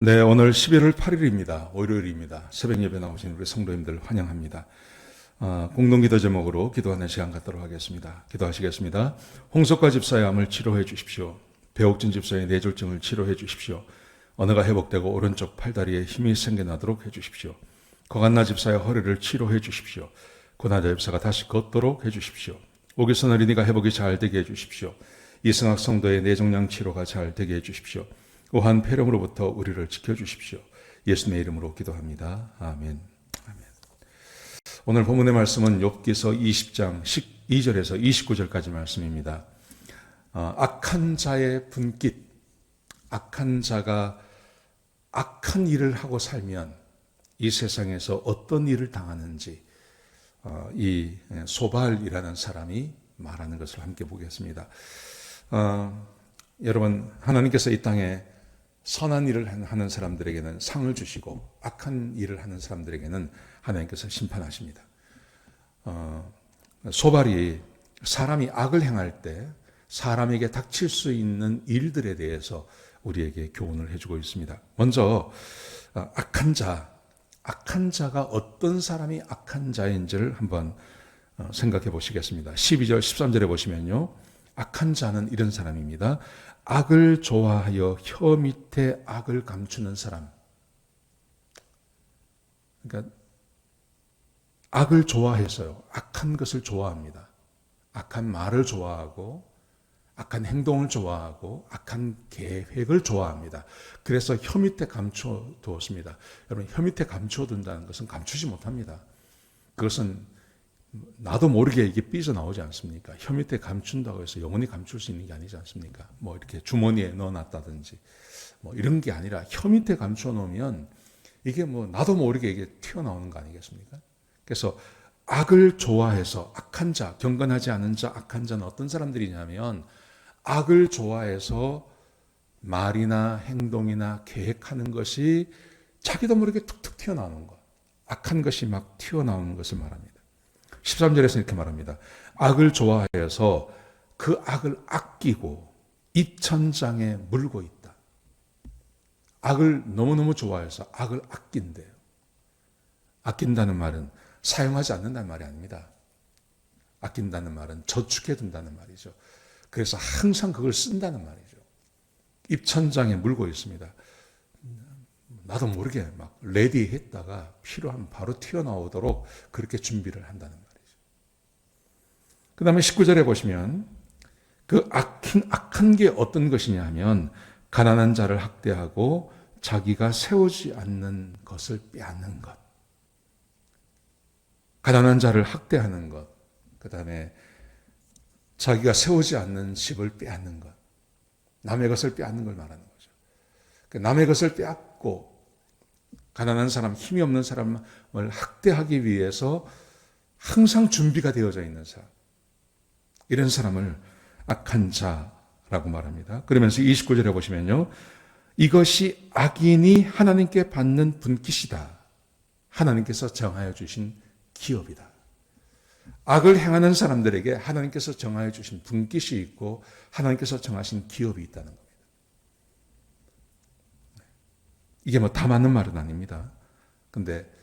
네, 오늘 11월 8일입니다. 월요일입니다. 새벽 예배 나오신 우리 성도님들 환영합니다. 공동기도 제목으로 기도하는 시간 갖도록 하겠습니다. 기도하시겠습니다. 홍석과 집사의 암을 치료해 주십시오. 배옥진 집사의 뇌졸중을 치료해 주십시오. 언어가 회복되고 오른쪽 팔다리에 힘이 생겨나도록 해 주십시오. 거간나 집사의 허리를 치료해 주십시오. 고나자 집사가 다시 걷도록 해 주십시오. 오기선 어린이가 회복이 잘 되게 해 주십시오. 이승학 성도의 뇌종양 치료가 잘 되게 해 주십시오. 우한 폐렴으로부터 우리를 지켜주십시오. 예수님의 이름으로 기도합니다. 아멘. 아멘. 오늘 본문의 말씀은 욥기서 20장 12절에서 29절까지 말씀입니다. 악한 자의 분깃, 악한 자가 악한 일을 하고 살면 이 세상에서 어떤 일을 당하는지 이 소발이라는 사람이 말하는 것을 함께 보겠습니다. 여러분, 하나님께서 이 땅에 선한 일을 하는 사람들에게는 상을 주시고 악한 일을 하는 사람들에게는 하나님께서 심판하십니다. 소발이 사람이 악을 행할 때 사람에게 닥칠 수 있는 일들에 대해서 우리에게 교훈을 해주고 있습니다. 먼저 악한 자가 어떤 사람이 악한 자인지를 한번 생각해 보시겠습니다. 12절 13절에 보시면요, 악한 자는 이런 사람입니다. 악을 좋아하여 혀 밑에 악을 감추는 사람. 그러니까 악을 좋아해서요, 악한 것을 좋아합니다. 악한 말을 좋아하고 악한 행동을 좋아하고 악한 계획을 좋아합니다. 그래서 혀 밑에 감춰두었습니다. 여러분, 혀 밑에 감춰둔다는 것은 감추지 못합니다. 그것은 나도 모르게 이게 삐져나오지 않습니까? 혀 밑에 감춘다고 해서 영원히 감출 수 있는 게 아니지 않습니까? 뭐 이렇게 주머니에 넣어놨다든지 뭐 이런 게 아니라 혀 밑에 감춰놓으면 이게 뭐 나도 모르게 이게 튀어나오는 거 아니겠습니까? 그래서 악을 좋아해서 악한 자, 경건하지 않은 자, 악한 자는 어떤 사람들이냐면 악을 좋아해서 말이나 행동이나 계획하는 것이 자기도 모르게 툭툭 튀어나오는 것, 악한 것이 막 튀어나오는 것을 말합니다. 13절에서 이렇게 말합니다. 악을 좋아해서 그 악을 아끼고 입천장에 물고 있다. 악을 너무너무 좋아해서 악을 아낀대요. 아낀다는 말은 사용하지 않는다는 말이 아닙니다. 아낀다는 말은 저축해 둔다는 말이죠. 그래서 항상 그걸 쓴다는 말이죠. 입천장에 물고 있습니다. 나도 모르게 막 레디했다가 필요하면 바로 튀어나오도록 그렇게 준비를 한다는 말이죠. 그 다음에 19절에 보시면 그 악한 게 어떤 것이냐 하면 가난한 자를 학대하고 자기가 세우지 않는 것을 빼앗는 것. 가난한 자를 학대하는 것. 그 다음에 자기가 세우지 않는 집을 빼앗는 것. 남의 것을 빼앗는 걸 말하는 거죠. 남의 것을 빼앗고 가난한 사람, 힘이 없는 사람을 학대하기 위해서 항상 준비가 되어져 있는 사람. 이런 사람을 악한 자라고 말합니다. 그러면서 29절에 보시면요, 이것이 악인이 하나님께 받는 분깃이다. 하나님께서 정하여 주신 기업이다. 악을 행하는 사람들에게 하나님께서 정하여 주신 분깃이 있고 하나님께서 정하신 기업이 있다는 겁니다. 이게 뭐 다 맞는 말은 아닙니다. 근데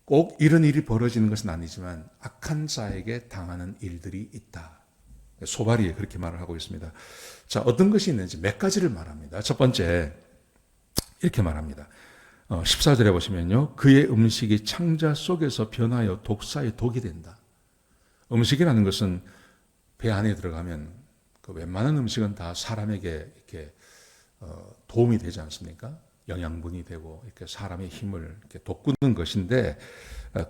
꼭 이런 일이 벌어지는 것은 아니지만 악한 자에게 당하는 일들이 있다. 소발이 그렇게 말을 하고 있습니다. 자, 어떤 것이 있는지 몇 가지를 말합니다. 첫 번째, 이렇게 말합니다. 14절에 보시면요, 그의 음식이 창자 속에서 변하여 독사의 독이 된다. 음식이라는 것은 배 안에 들어가면 그 웬만한 음식은 다 사람에게 이렇게 도움이 되지 않습니까? 영양분이 되고 이렇게 사람의 힘을 이렇게 돋구는 것인데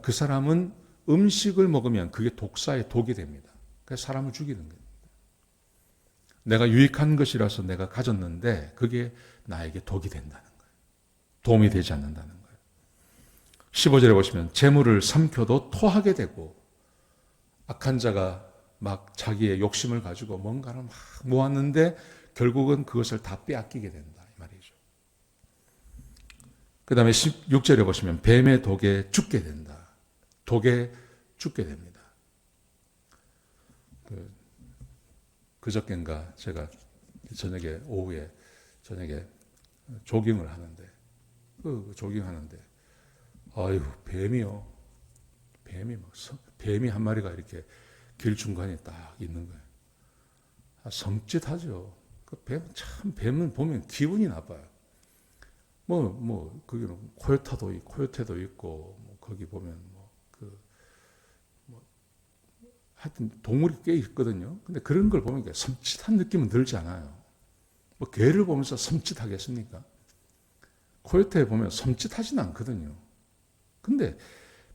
그 사람은 음식을 먹으면 그게 독사의 독이 됩니다. 그래서 사람을 죽이는 겁니다. 내가 유익한 것이라서 내가 가졌는데 그게 나에게 독이 된다는 거예요. 도움이 되지 않는다는 거예요. 15절에 보시면 재물을 삼켜도 토하게 되고 악한 자가 막 자기의 욕심을 가지고 뭔가를 막 모았는데 결국은 그것을 다 빼앗기게 된다 이 말이죠. 그 다음에 16절에 보시면 뱀의 독에 죽게 된다. 독에 죽게 됩니다. 그저께인가 제가 오후에 저녁에 조깅을 하는데, 조깅하는데, 아유, 뱀이 한 마리가 이렇게 길 중간에 딱 있는 거예요. 섬찟하죠. 뱀은 보면 기분이 나빠요. 거기는 코요테도 있고, 거기 보면 하여튼 동물이 꽤 있거든요. 근데 그런 걸 보면 섬찟한 느낌은 들지 않아요. 개를 보면서 섬찟하겠습니까? 코요테 보면 섬찟하진 않거든요. 근데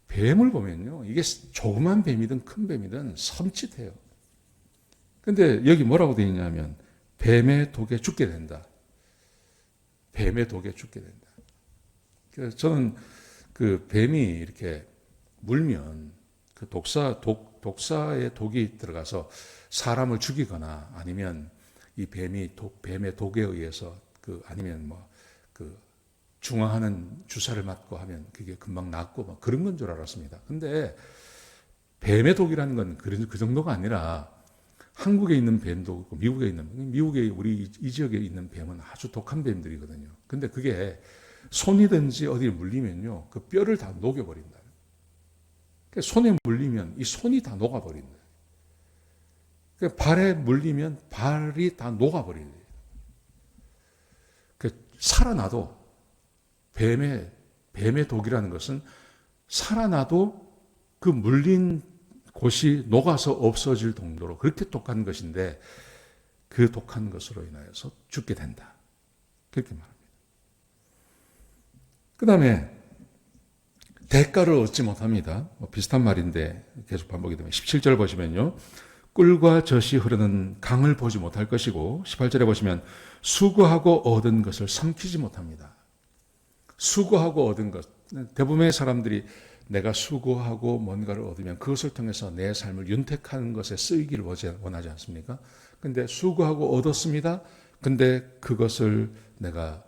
뱀을 보면요. 이게 조그만 뱀이든 큰 뱀이든 섬찟해요. 근데 여기 뭐라고 되어 있냐면 뱀의 독에 죽게 된다. 뱀의 독에 죽게 된다. 그래서 저는 그 뱀이 이렇게 물면 그 독사의 독이 들어가서 사람을 죽이거나 아니면 이 뱀의 독에 의해서 아니면 중화하는 주사를 맞고 하면 그게 금방 낫고 그런 건 줄 알았습니다. 근데 뱀의 독이라는 건 그 정도가 아니라 한국에 있는 뱀도 있고 미국에 우리 이 지역에 있는 뱀은 아주 독한 뱀들이거든요. 근데 그게 손이든지 어디에 물리면요, 그 뼈를 다 녹여버린다. 그러니까 손에 물리면 이 손이 다 녹아버린다. 그러니까 발에 물리면 발이 다 녹아버린다. 그러니까 살아나도 뱀의 독이라는 것은 살아나도 그 물린 곳이 녹아서 없어질 정도로 그렇게 독한 것인데 그 독한 것으로 인하여서 죽게 된다. 그렇게 말합니다. 그 다음에 대가를 얻지 못합니다. 비슷한 말인데 계속 반복이 되면 17절 보시면요. 꿀과 젖이 흐르는 강을 보지 못할 것이고 18절에 보시면 수고하고 얻은 것을 삼키지 못합니다. 수고하고 얻은 것. 대부분의 사람들이 내가 수고하고 뭔가를 얻으면 그것을 통해서 내 삶을 윤택하는 것에 쓰이기를 원하지 않습니까? 근데 수고하고 얻었습니다. 근데 그것을 내가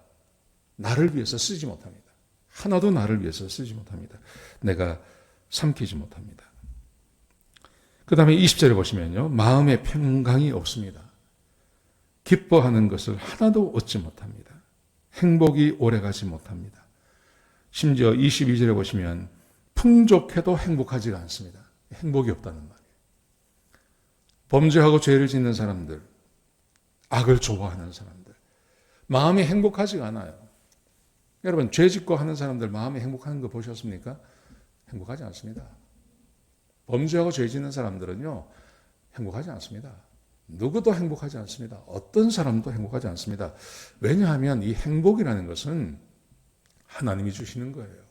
나를 위해서 쓰지 못합니다. 하나도 나를 위해서 쓰지 못합니다. 내가 삼키지 못합니다. 그 다음에 20절에 보시면요. 마음에 평강이 없습니다. 기뻐하는 것을 하나도 얻지 못합니다. 행복이 오래가지 못합니다. 심지어 22절에 보시면 풍족해도 행복하지가 않습니다. 행복이 없다는 말이에요. 범죄하고 죄를 짓는 사람들, 악을 좋아하는 사람들, 마음이 행복하지가 않아요. 여러분, 죄 짓고 하는 사람들 마음이 행복한 거 보셨습니까? 행복하지 않습니다. 범죄하고 죄 짓는 사람들은요, 행복하지 않습니다. 누구도 행복하지 않습니다. 어떤 사람도 행복하지 않습니다. 왜냐하면 이 행복이라는 것은 하나님이 주시는 거예요.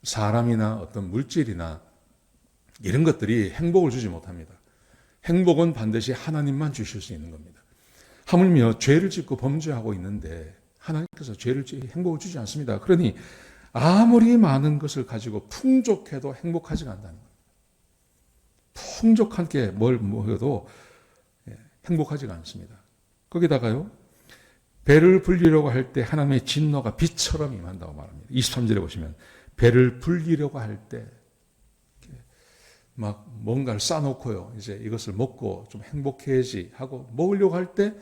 사람이나 어떤 물질이나 이런 것들이 행복을 주지 못합니다. 행복은 반드시 하나님만 주실 수 있는 겁니다. 하물며 죄를 짓고 범죄하고 있는데 하나님께서 행복을 주지 않습니다. 그러니 아무리 많은 것을 가지고 풍족해도 행복하지가 않다는 거예요. 풍족하게 뭘 먹어도 행복하지가 않습니다. 거기다가요, 배를 불리려고 할 때 하나님의 진노가 비처럼 임한다고 말합니다. 23절에 보시면 배를 불리려고 할 때 막 뭔가를 싸놓고요, 이제 이것을 먹고 좀 행복해야지 하고 먹으려고 할 때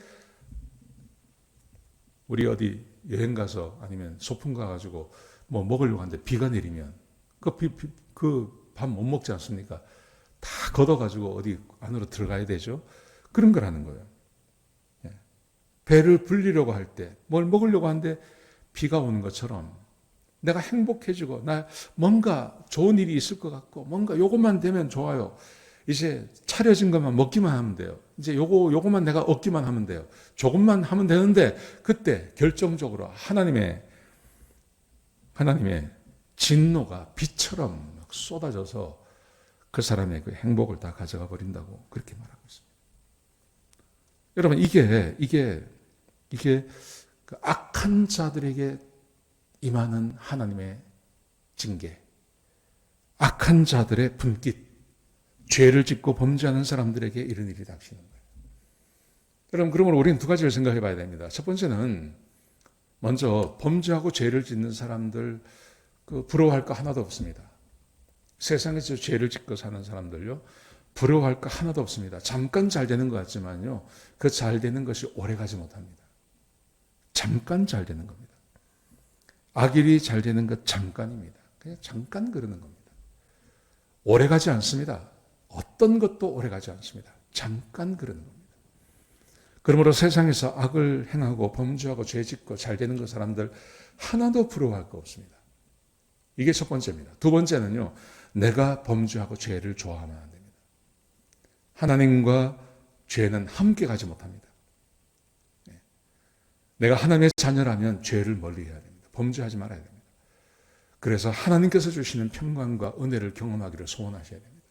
우리 어디 여행 가서 아니면 소풍 가가지고 뭐 먹으려고 하는데 비가 내리면 그 밥 못 먹지 않습니까? 다 걷어가지고 어디 안으로 들어가야 되죠. 그런 거라는 거예요. 배를 불리려고 할 때, 뭘 먹으려고 하는데 비가 오는 것처럼 내가 행복해지고, 나 뭔가 좋은 일이 있을 것 같고, 뭔가 요것만 되면 좋아요. 이제 차려진 것만 먹기만 하면 돼요. 이제 요거만 내가 얻기만 하면 돼요. 조금만 하면 되는데, 그때 결정적으로 하나님의 진노가 비처럼 막 쏟아져서 그 사람의 그 행복을 다 가져가 버린다고 그렇게 말하고 있습니다. 여러분, 이게 그 악한 자들에게 임하는 하나님의 징계, 악한 자들의 분깃, 죄를 짓고 범죄하는 사람들에게 이런 일이 닥치는 거예요. 여러분, 그러면 우리는 두 가지를 생각해 봐야 됩니다. 첫 번째는 먼저 범죄하고 죄를 짓는 사람들 부러워할 거 하나도 없습니다. 세상에서 죄를 짓고 사는 사람들요, 부러워할 거 하나도 없습니다. 잠깐 잘 되는 것 같지만요, 그 잘 되는 것이 오래 가지 못합니다. 잠깐 잘 되는 겁니다. 악일이 잘 되는 것 잠깐입니다. 그냥 잠깐 그러는 겁니다. 오래 가지 않습니다. 어떤 것도 오래 가지 않습니다. 잠깐 그러는 겁니다. 그러므로 세상에서 악을 행하고 범죄하고 죄짓고 잘 되는 그 사람들 하나도 부러워할 거 없습니다. 이게 첫 번째입니다. 두 번째는요, 내가 범죄하고 죄를 좋아하면 안 됩니다. 하나님과 죄는 함께 가지 못합니다. 내가 하나님의 자녀라면 죄를 멀리 해야 됩니다. 범죄하지 말아야 됩니다. 그래서 하나님께서 주시는 평강과 은혜를 경험하기를 소원하셔야 됩니다.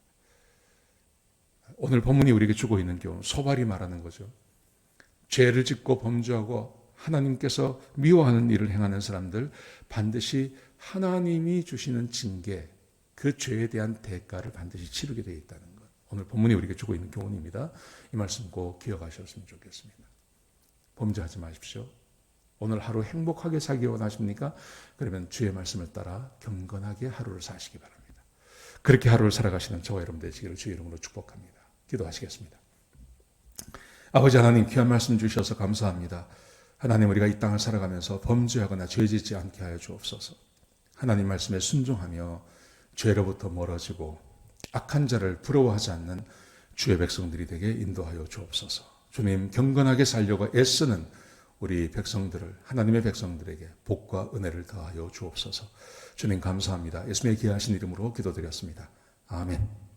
오늘 본문이 우리에게 주고 있는 교훈, 소발이 말하는 거죠. 죄를 짓고 범죄하고 하나님께서 미워하는 일을 행하는 사람들 반드시 하나님이 주시는 징계, 그 죄에 대한 대가를 반드시 치르게 되어 있다는 것. 오늘 본문이 우리에게 주고 있는 교훈입니다. 이 말씀 꼭 기억하셨으면 좋겠습니다. 범죄하지 마십시오. 오늘 하루 행복하게 살기 원하십니까? 그러면 주의 말씀을 따라 경건하게 하루를 사시기 바랍니다. 그렇게 하루를 살아가시는 저와 여러분 되시기를 주의 이름으로 축복합니다. 기도하시겠습니다. 아버지 하나님, 귀한 말씀 주셔서 감사합니다. 하나님, 우리가 이 땅을 살아가면서 범죄하거나 죄짓지 않게 하여 주옵소서. 하나님 말씀에 순종하며 죄로부터 멀어지고 악한 자를 부러워하지 않는 주의 백성들이 되게 인도하여 주옵소서. 주님, 경건하게 살려고 애쓰는 우리 백성들을, 하나님의 백성들에게 복과 은혜를 더하여 주옵소서. 주님 감사합니다. 예수님의 귀하신 이름으로 기도드렸습니다. 아멘.